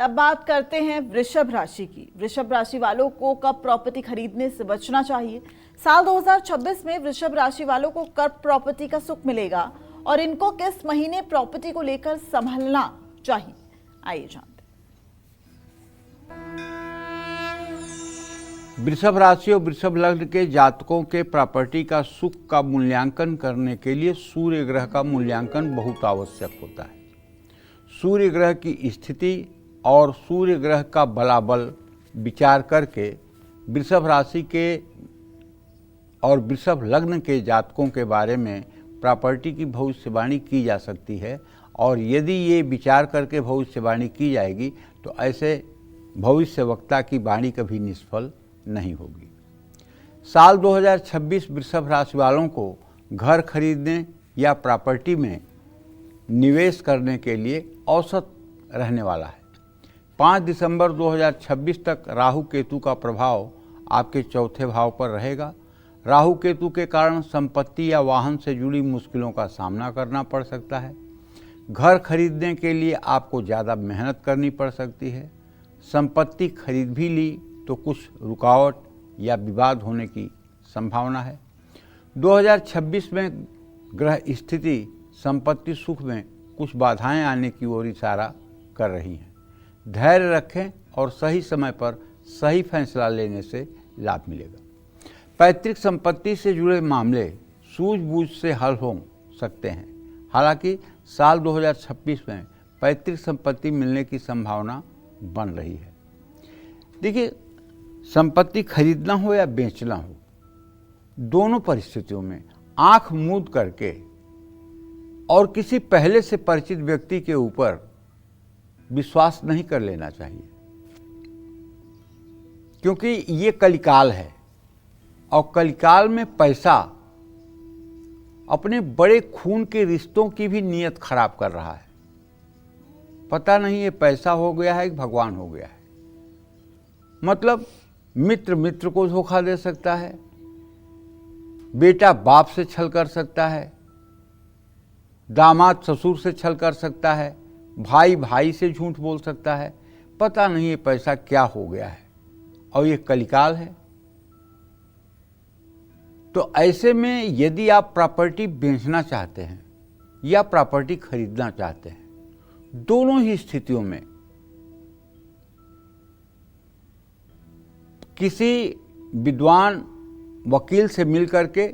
तब बात करते हैं वृषभ राशि की। वृषभ राशि वालों को कब प्रॉपर्टी खरीदने से बचना चाहिए? साल 2026 में वृषभ राशि वालों को कब प्रॉपर्टी का सुख मिलेगा और इनको किस महीने प्रॉपर्टी को लेकर संभलना चाहिए, आइए जानते हैं। वृषभ राशि और वृषभ लग्न के जातकों के प्रॉपर्टी का सुख का मूल्यांकन करने के लिए सूर्य ग्रह का मूल्यांकन बहुत आवश्यक होता है। सूर्य ग्रह की स्थिति और सूर्य ग्रह का बलाबल विचार करके वृषभ राशि के और वृषभ लग्न के जातकों के बारे में प्रॉपर्टी की भविष्यवाणी की जा सकती है। और यदि ये विचार करके भविष्यवाणी की जाएगी तो ऐसे भविष्यवक्ता की वाणी कभी निष्फल नहीं होगी। साल 2026 वृषभ राशि वालों को घर खरीदने या प्रॉपर्टी में निवेश करने के लिए औसत रहने वाला है। 5 दिसंबर 2026 तक राहु केतु का प्रभाव आपके चौथे भाव पर रहेगा। राहु केतु के कारण संपत्ति या वाहन से जुड़ी मुश्किलों का सामना करना पड़ सकता है। घर खरीदने के लिए आपको ज़्यादा मेहनत करनी पड़ सकती है। संपत्ति खरीद भी ली तो कुछ रुकावट या विवाद होने की संभावना है। 2026 में ग्रह स्थिति संपत्ति सुख में कुछ बाधाएं आने की ओर इशारा कर रही हैं। धैर्य रखें और सही समय पर सही फैसला लेने से लाभ मिलेगा। पैतृक संपत्ति से जुड़े मामले सूझबूझ से हल हो सकते हैं। हालांकि साल 2026 में पैतृक संपत्ति मिलने की संभावना बन रही है। देखिए, संपत्ति खरीदना हो या बेचना हो, दोनों परिस्थितियों में आंख मूंद करके और किसी पहले से परिचित व्यक्ति के ऊपर विश्वास नहीं कर लेना चाहिए, क्योंकि ये कलिकाल है और कलिकाल में पैसा अपने बड़े खून के रिश्तों की भी नीयत खराब कर रहा है। पता नहीं ये पैसा हो गया है कि भगवान हो गया है। मतलब मित्र मित्र को धोखा दे सकता है, बेटा बाप से छल कर सकता है, दामाद ससुर से छल कर सकता है, भाई भाई से झूठ बोल सकता है। पता नहीं ये पैसा क्या हो गया है और ये कलिकाल है। तो ऐसे में यदि आप प्रॉपर्टी बेचना चाहते हैं या प्रॉपर्टी खरीदना चाहते हैं, दोनों ही स्थितियों में किसी विद्वान वकील से मिलकर के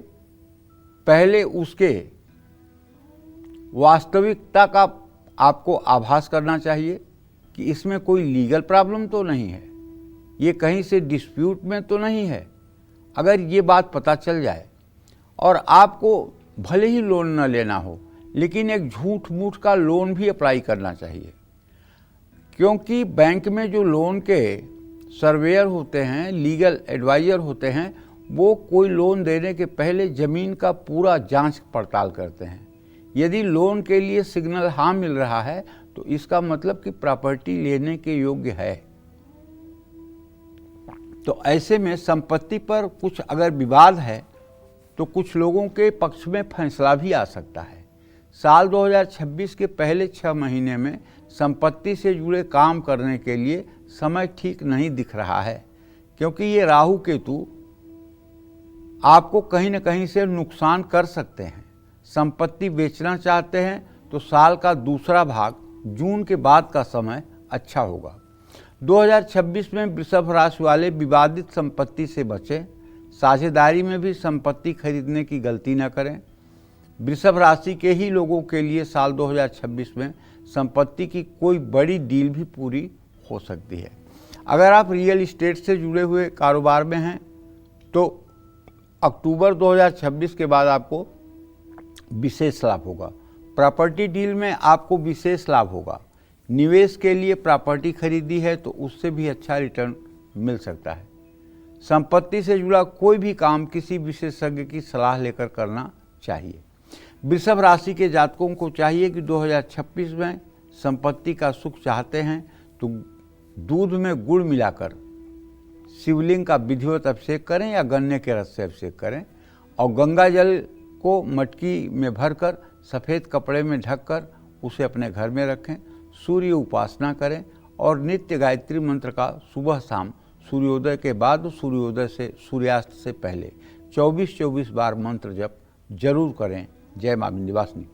पहले उसके वास्तविकता का आपको आभास करना चाहिए कि इसमें कोई लीगल प्रॉब्लम तो नहीं है, ये कहीं से डिस्प्यूट में तो नहीं है। अगर ये बात पता चल जाए और आपको भले ही लोन न लेना हो, लेकिन एक झूठ मूठ का लोन भी अप्लाई करना चाहिए, क्योंकि बैंक में जो लोन के सर्वेयर होते हैं, लीगल एडवाइज़र होते हैं, वो कोई लोन देने के पहले ज़मीन का पूरा जांच पड़ताल करते हैं। यदि लोन के लिए सिग्नल हाँ मिल रहा है तो इसका मतलब कि प्रॉपर्टी लेने के योग्य है। तो ऐसे में संपत्ति पर कुछ अगर विवाद है तो कुछ लोगों के पक्ष में फैसला भी आ सकता है। साल 2026 के पहले 6 महीने में संपत्ति से जुड़े काम करने के लिए समय ठीक नहीं दिख रहा है, क्योंकि ये राहु केतु आपको कहीं न कहीं से नुकसान कर सकते हैं। संपत्ति बेचना चाहते हैं तो साल का दूसरा भाग जून के बाद का समय अच्छा होगा। 2026 में वृषभ राशि वाले विवादित संपत्ति से बचें। साझेदारी में भी संपत्ति खरीदने की गलती न करें। वृषभ राशि के ही लोगों के लिए साल 2026 में संपत्ति की कोई बड़ी डील भी पूरी हो सकती है। अगर आप रियल एस्टेट से जुड़े हुए कारोबार में हैं तो अक्टूबर 2026 के बाद आपको विशेष लाभ होगा। प्रॉपर्टी डील में आपको विशेष लाभ होगा। निवेश के लिए प्रॉपर्टी खरीदी है तो उससे भी अच्छा रिटर्न मिल सकता है। संपत्ति से जुड़ा कोई भी काम किसी विशेषज्ञ की सलाह लेकर करना चाहिए। वृषभ राशि के जातकों को चाहिए कि 2026 में संपत्ति का सुख चाहते हैं तो दूध में गुड़ मिलाकर शिवलिंग का विधिवत अभिषेक करें या गन्ने के रस से अभिषेक करें और गंगा जल को मटकी में भरकर सफ़ेद कपड़े में ढककर उसे अपने घर में रखें। सूर्य उपासना करें और नित्य गायत्री मंत्र का सुबह शाम सूर्योदय के बाद, सूर्योदय से सूर्यास्त से पहले 24-24 बार मंत्र जप जरूर करें। जय मां विंध्यवासिनी।